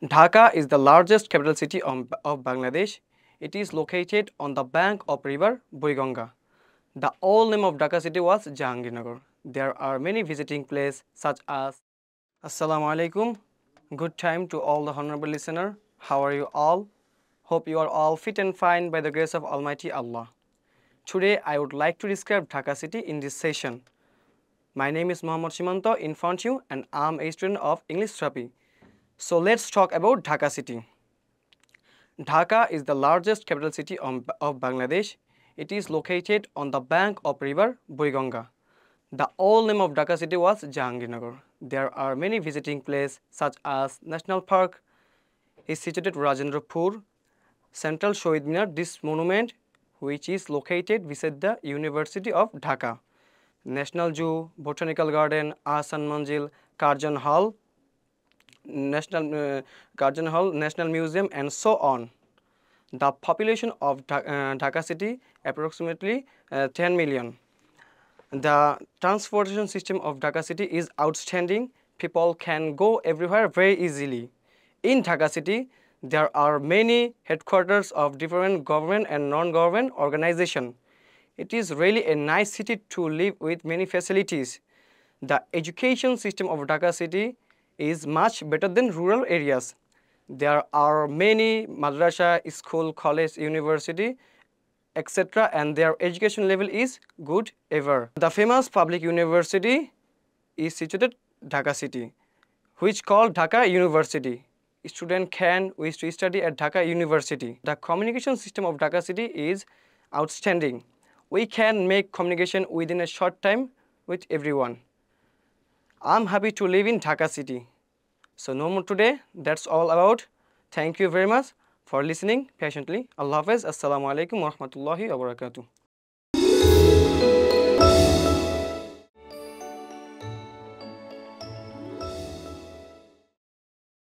Dhaka is the largest capital city of Bangladesh. It is located on the bank of river Buiganga. The old name of Dhaka city was Jahangirnagar. There are many visiting places such as Assalamu alaikum. Good time to all the honorable listener. How are you all? Hope you are all fit and fine by the grace of Almighty Allah. Today I would like to describe Dhaka city in this session. My name is Mohammad Shimanto in front of you and I am a student of English therapy. So let's talk about Dhaka city. Dhaka is the largest capital city of Bangladesh. It is located on the bank of river Buiganga. The old name of Dhaka city was Jahangirnagar. There are many visiting places such as National Park is situated Rajendrapur, Central Shohid Minar, this monument which is located beside the University of Dhaka, National Zoo, Botanical Garden, Ahsan Manzil, Karjan Hall, National Museum and so on. The population of Dhaka city approximately 10 million. The transportation system of Dhaka city is outstanding. People can go everywhere very easily. In Dhaka city, there are many headquarters of different government and non-government organizations. It is really a nice city to live with many facilities. The education system of Dhaka city is much better than rural areas. There are many madrasa, school, college, university, etc. and their education level is good ever. The famous public university is situated Dhaka city, which called Dhaka University. Student can wish to study at Dhaka University. The communication system of Dhaka city is outstanding. We can make communication within a short time with everyone. I'm happy to live in Dhaka city. So no more today. That's all about. Thank you very much for listening patiently. Allah Hafiz. Assalamu alaikum wa rahmatullahi wa barakatuh.